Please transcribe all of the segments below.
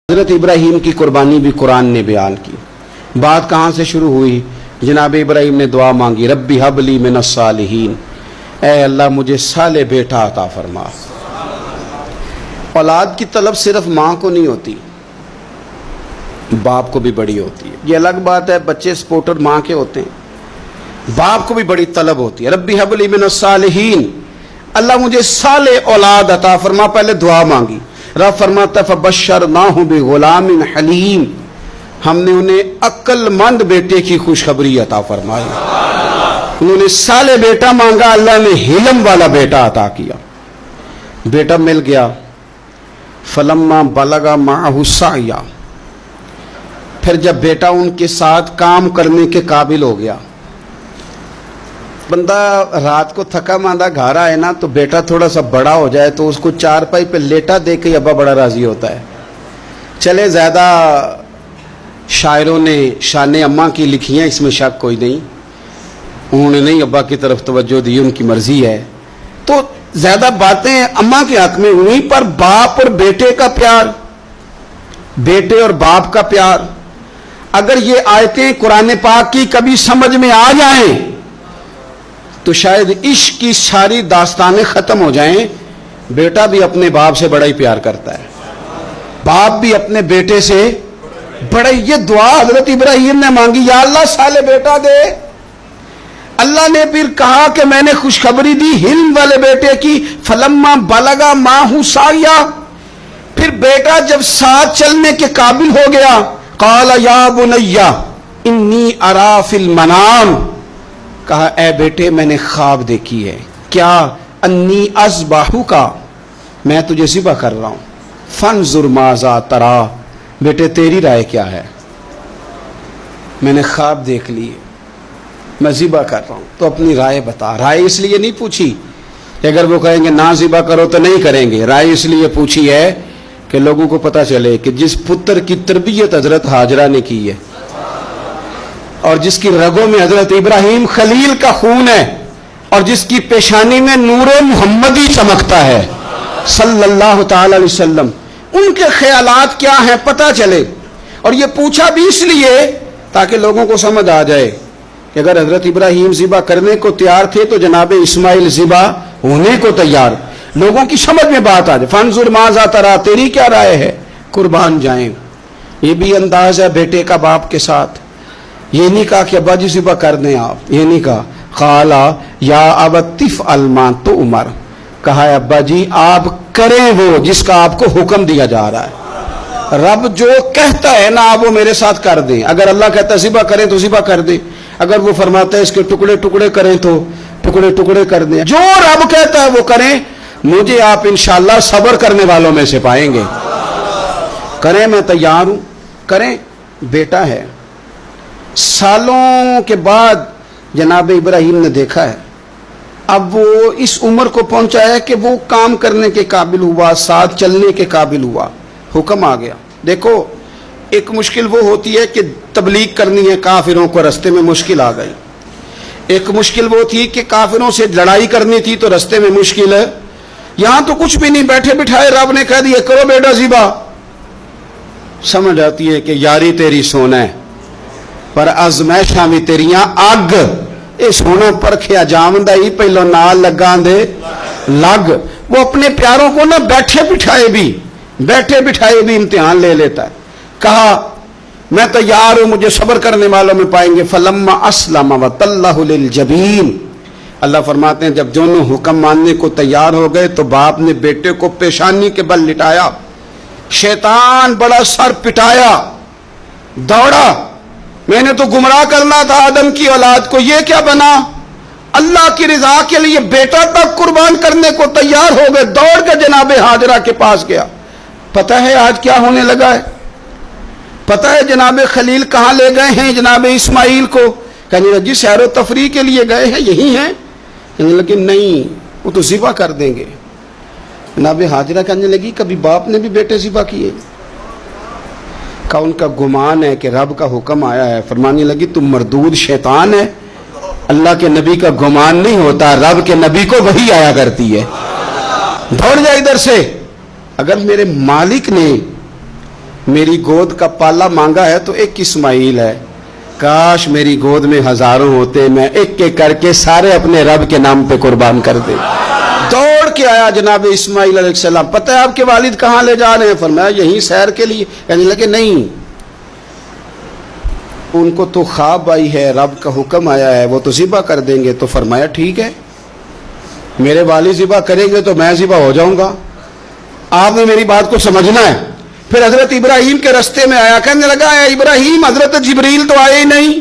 हज़रत इब्राहीम की कुर्बानी भी कुरान ने बयान की। बात कहाँ से शुरू हुई? जनाब इब्राहीम ने दुआ मांगी, रब्बी हबली मिनस सालिहीन, ऐ अल्लाह मुझे साले बेटा अता फरमा। औलाद की तलब सिर्फ माँ को नहीं होती, बाप को भी बड़ी होती है। ये अलग बात है, बच्चे सपोर्टर माँ के होते हैं, बाप को भी बड़ी तलब होती है। रब्बी हबली मिनस सालिहीन, अल्लाह मुझे साले औलाद अता फरमा। पहले दुआ मांगी। रब फरमाता फबश्शरनाहु बिगुलामिन हलीम, हमने उन्हें अक्लमंद बेटे की खुशखबरी अता फरमाई। उन्होंने साले बेटा मांगा, अल्लाह ने हिलम वाला बेटा अता किया। बेटा मिल गया। फलम्मा बलगा माहु साया, फिर जब बेटा उनके साथ काम करने के काबिल हो गया। बंदा रात को थका मांदा घर आए ना, तो बेटा थोड़ा सा बड़ा हो जाए तो उसको चारपाई पे लेटा देख के अब्बा बड़ा राजी होता है। चले ज़्यादा शायरों ने शान अम्मा की लिखी हैं, इसमें शक कोई नहीं, उन्होंने नहीं अब्बा की तरफ तवज्जो दी, उनकी मर्जी है। तो ज़्यादा बातें अम्मा के हक में हुई, पर बाप और बेटे का प्यार, बेटे और बाप का प्यार, अगर ये आयतें कुरान पाक की कभी समझ में आ जाएं तो शायद इश्क की सारी दास्तानें खत्म हो जाएं। बेटा भी अपने बाप से बड़ा ही प्यार करता है, बाप भी अपने बेटे से बड़ा। ये दुआ हजरत इब्राहीम ने मांगी, या अल्लाह साले बेटा दे। अल्लाह ने फिर कहा कि मैंने खुशखबरी दी हिल्म वाले बेटे की। फलम्मा बलगा माहु साया, फिर बेटा जब साथ चलने के काबिल हो गया, काला या बुनैया इन्नी अरा फिल मनाम, कहा ए बेटे मैंने ख्वाब देखी है। क्या? अन्नी अज़बाहु का, मैं तुझे ज़िबा कर रहा हूं। फंजुर माज़ा तरा, बेटे तेरी राय क्या है? मैंने ख्वाब देख ली, मैं ज़िबा कर रहा हूं, तो अपनी राय बता। राय इसलिए नहीं पूछी अगर वो कहेंगे ना ज़िबा करो तो नहीं करेंगे। राय इसलिए पूछी है कि लोगों को पता चले कि जिस पुत्र की तरबियत हजरत हाजरा ने की है और जिसकी रगों में हजरत इब्राहीम खलील का खून है और जिसकी पेशानी में नूरे मुहम्मदी चमकता है सल्लल्लाहु ताला अलैहि वसल्लम, उनके ख्यालात क्या हैं पता चले। और ये पूछा भी इसलिए ताकि लोगों को समझ आ जाए कि अगर हजरत इब्राहीम ज़िबा करने को तैयार थे तो जनाब इस्माइल ज़िबा होने को तैयार। लोगों की समझ में बात आ जाए। फंजुर माज़ा तरा, तेरी क्या राय है? कुर्बान जाएं। ये भी अंदाज है बेटे का बाप के साथ। ये नहीं कहा कि अब्बा जी ज़िबा कर दें आप, ये नहीं कहा। खाला या अबतिफ अलमा तो उमर, कहा है अब्बा जी आप करें वो जिसका आपको हुक्म दिया जा रहा है। रब जो कहता है ना आप वो मेरे साथ कर दें। अगर अल्लाह कहता है ज़िबा करें तो ज़िबा कर दें, अगर वो फरमाता है इसके टुकड़े टुकड़े करें तो टुकड़े टुकड़े कर दें। जो रब कहता है वो करें। मुझे आप इंशाअल्लाह सब्र करने वालों में से पाएंगे। करें, मैं तैयार हूं, करें। बेटा है। सालों के बाद जनाब इब्राहीम ने देखा है, अब वो इस उम्र को पहुंचा है कि वो काम करने के काबिल हुआ, साथ चलने के काबिल हुआ। हुक्म आ गया। देखो एक मुश्किल वो होती है कि तबलीग करनी है, काफिरों को रास्ते में मुश्किल आ गई। एक मुश्किल वो थी कि काफिरों से लड़ाई करनी थी तो रास्ते में मुश्किल है। यहां तो कुछ भी नहीं, बैठे बिठाए रब ने कह दिया करो बेटा ज़िबा। समझ आती है कि यारी तेरी सोना है पर अज़मैशां भी तेरियां अग। ये सोना परखिया जामदा ही पहलो नाल लगा दे लग। वो अपने प्यारों को ना बैठे बिठाए भी इम्तिहान ले लेता है। कहा मैं तैयार हूं, मुझे सब्र करने वालों में पाएंगे। फलम्मा अस्लमा व तल्लहु लिल जबीन, अल्लाह फरमाते हैं जब दोनों हुक्म मानने को तैयार हो गए तो बाप ने बेटे को पेशानी के बल लिटाया। शैतान बड़ा सर पिटाया, दौड़ा, मैंने तो गुमराह करना था आदम की औलाद को, ये क्या बना? अल्लाह की रिजा के लिए बेटा तक कुर्बान करने को तैयार हो गए। दौड़ के जनाब हाजरा के पास गया। पता है आज क्या होने लगा है? पता है जनाब खलील कहाँ ले गए हैं जनाब इस्माइल को? कहने लगी सैरो तफरी के लिए गए हैं, यही हैं। कहने लगी नहीं, वो तो ज़िबा कर देंगे। जनाब हाजरा कहने लगी कभी बाप ने भी बेटे ज़िबा किए? का उनका गुमान है कि रब का हुक्म आया है। फरमाने लगी तुम मरदूद शैतान है, अल्लाह के नबी का गुमान नहीं होता, रब के नबी को वही आया करती है। दौड़ जा इधर से। अगर मेरे मालिक ने میری گود کا پالا مانگا ہے تو ایک اسماعیل ہے، کاش میری گود میں ہزاروں ہوتے، میں ایک ایک کر کے سارے اپنے رب کے نام پہ قربان کر دے۔ دوڑ کے آیا جناب اسماعیل علیہ السلام، پتہ ہے آپ کے والد کہاں لے جا رہے ہیں؟ فرمایا یہیں سیر کے لیے۔ کہنے لگے نہیں، ان کو تو خواب آئی ہے، رب کا حکم آیا ہے، وہ تو ذبح کر دیں گے۔ تو فرمایا ٹھیک ہے، میرے والد ذبح کریں گے تو میں ذبح ہو جاؤں گا، آپ نے میری بات کو سمجھنا ہے۔ پھر حضرت ابراہیم کے رستے میں آیا، کہنے لگا اے ابراہیم، حضرت جبریل تو آئے ہی نہیں،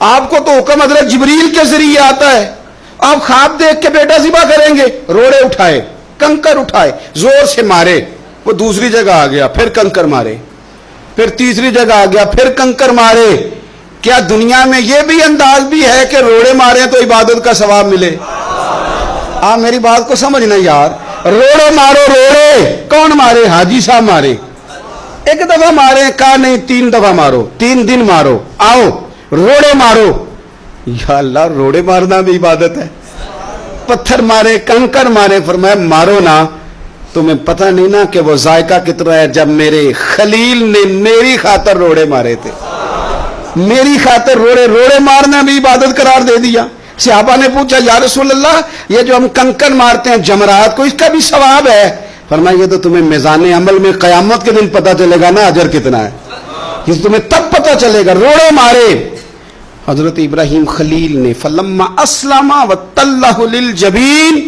آپ کو تو حکم حضرت جبریل کے ذریعے آتا ہے، آپ خواب دیکھ کے بیٹا ذبح کریں گے؟ روڑے اٹھائے، کنکر اٹھائے، زور سے مارے، وہ دوسری جگہ آ گیا، پھر کنکر مارے، پھر تیسری جگہ آ گیا، پھر کنکر مارے۔ کیا دنیا میں یہ بھی انداز بھی ہے کہ روڑے مارے تو عبادت کا ثواب ملے؟ آپ میری بات کو سمجھنا یار، روڑے مارو، روڑے کون مارے؟ حاجی صاحب مارے، ایک دفعہ مارے، کہا نہیں 3 دفعہ مارو، 3 دن مارو، آؤ روڑے مارو۔ یا اللہ، روڑے مارنا بھی عبادت ہے؟ پتھر مارے، کنکر مارے، فرمایا مارو نا، تمہیں پتہ نہیں نا کہ وہ ذائقہ کتنا ہے جب میرے خلیل نے میری خاطر روڑے مارے تھے، میری خاطر روڑے مارنا بھی عبادت قرار دے دیا۔ صحابہ نے پوچھا یا رسول اللہ، یہ جو ہم کنکر مارتے ہیں جمرات کو، اس کا بھی ثواب ہے؟ فرمایا یہ تو تمہیں میزان عمل میں قیامت کے دن پتہ چلے گا نا اجر کتنا ہے، یہ تمہیں تب پتہ چلے گا۔ روڑے مارے حضرت ابراہیم خلیل نے، فلما اسلم وتلہ للجبین،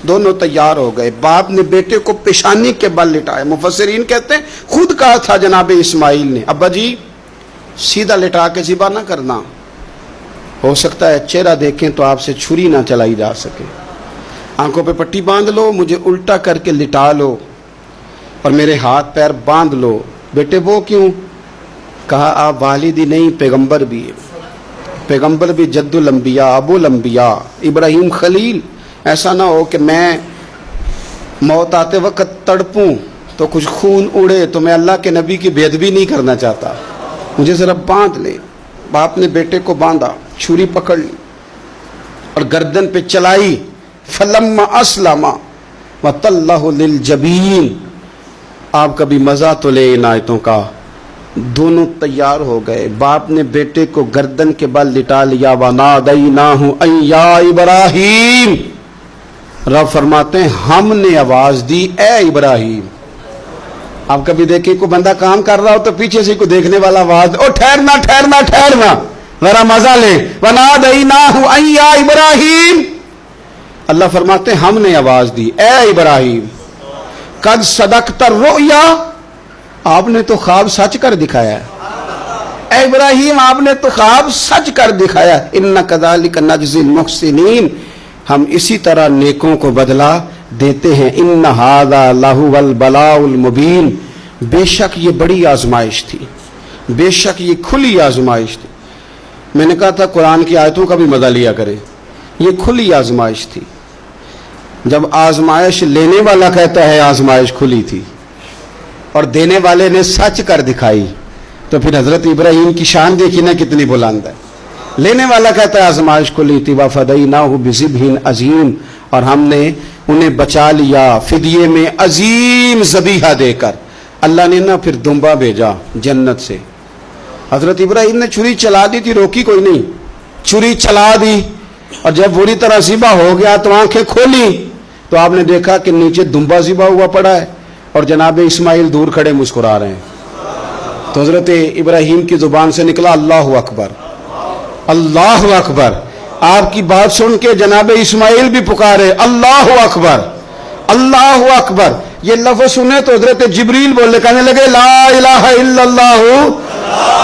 دونوں تیار ہو گئے، باپ نے بیٹے کو پیشانی کے بل لٹایا۔ مفسرین کہتے ہیں خود کہا تھا جناب اسماعیل نے، ابا جی سیدھا لٹا کے ذبح نہ کرنا، ہو سکتا ہے چہرہ دیکھیں تو آپ سے چھری نہ چلائی جا سکے، آنکھوں پہ پٹی باندھ لو، مجھے الٹا کر کے لٹا لو اور میرے ہاتھ پیر باندھ لو۔ بیٹے وہ کیوں؟ کہا آپ والد ہی نہیں، پیغمبر بھی، پیغمبر بھی جد الانبیاء، ابو الانبیاء ابراہیم خلیل۔ ایسا نہ ہو کہ میں موت آتے وقت تڑپوں تو کچھ خون اڑے، تو میں اللہ کے نبی کی بے ادبی نہیں کرنا چاہتا، مجھے ذرا باندھ لے۔ باپ نے بیٹے کو باندھا، چھری پکڑ لی اور گردن پہ چلائی، فلما اسلم وتلہ للجبین۔ آپ کبھی مزہ تو لے ان آیتوں کا، دونوں تیار ہو گئے، باپ نے بیٹے کو گردن کے بل لٹا لیا، ونادیناہ ان یا ابراہیم، رب فرماتے ہیں ہم نے آواز دی اے ابراہیم۔ آپ کبھی دیکھیں کوئی بندہ کام کر رہا ہو تو پیچھے سے کوئی دیکھنے والا آواز، او ٹھہرنا ٹھہرنا ٹھہرنا، ذرا مزہ لے، ونادیناہ ان یا ابراہیم۔ اللہ فرماتے ہیں ہم نے آواز دی اے ابراہیم، قد صدقت الرؤیا، آپ نے تو خواب سچ کر دکھایا ہے، اے ابراہیم آپ نے تو خواب سچ کر دکھایا، اِنَّ كَذَلِكَ نَجْزِي الْمُحْسِنِينَ، ہم اسی طرح نیکوں کو بدلہ دیتے ہیں۔ اِنَّ هَذَا لَهُوَ الْبَلَاءُ الْمُبِينُ، بے شک یہ بڑی آزمائش تھی، بے شک یہ کھلی آزمائش تھی۔ میں نے کہا تھا قرآن کی آیتوں کا بھی مزہ لیا کرے، یہ کھلی آزمائش تھی۔ جب آزمائش لینے والا کہتا ہے آزمائش کھلی تھی اور دینے والے نے سچ کر دکھائی، تو پھر حضرت ابراہیم کی شان دیکھی نا کتنی بلند ہے۔ لینے والا کہتا ہے آزمائش کھلی تھی، وَفَدَيْنَاهُ بِذِبْحٍ عَظِيمٍ، اور ہم نے انہیں بچا لیا فدیے میں عظیم ذبیحہ دے کر۔ اللہ نے نا پھر دمبا بھیجا جنت سے، حضرت ابراہیم نے چھری چلا دی تھی، روکی کوئی نہیں، چھری چلا دی، اور جب پوری طرح ذبح ہو گیا تو آنکھیں کھولی تو آپ نے دیکھا کہ نیچے دمبا ذبح ہوا پڑا ہے اور جناب اسماعیل دور کھڑے مسکرا رہے ہیں۔ تو حضرت ابراہیم کی زبان سے نکلا اللہ اکبر، اللہ اکبر۔ آپ کی بات سن کے جناب اسماعیل بھی پکارے اللہ اکبر، اللہ اکبر۔ یہ لفظ سنے تو حضرت جبریل بولے، کہنے لگے لا الہ الا اللہ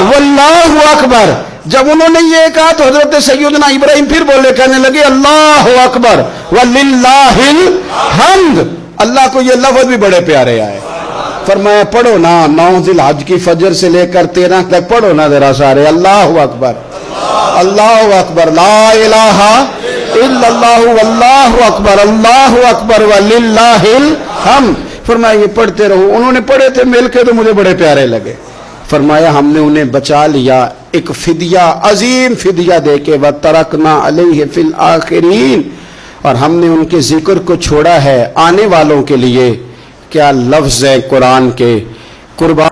واللہ اکبر۔ جب انہوں نے یہ کہا تو حضرت سیدنا ابراہیم پھر بولے، کہنے لگے اللہ اکبر وللہ الحمد۔ اللہ کو یہ لفظ بھی بڑے پیارے آئے۔ فرمایا پڑھو نا، 9 ذی الحج کی فجر سے لے کر 13 تک پڑھو نا ذرا سارے، اللہ اکبر، اللہ اکبر، لا الہ الا اللہ واللہ اکبر، اللہ اکبر وللہ الحمد۔ فرمایا یہ پڑھتے رہو۔ انہوں نے پڑھے تھے مل کے تو مجھے بڑے پیارے لگے۔ فرمایا ہم نے انہیں بچا لیا ایک فدیہ، عظیم فدیہ دے کے، وَتَرَكْنَا عَلَيْهِ فِي الْآخِرِينَ، اور ہم نے ان کے ذکر کو چھوڑا ہے آنے والوں کے لیے۔ کیا لفظ ہے قرآن کے، कुर्बान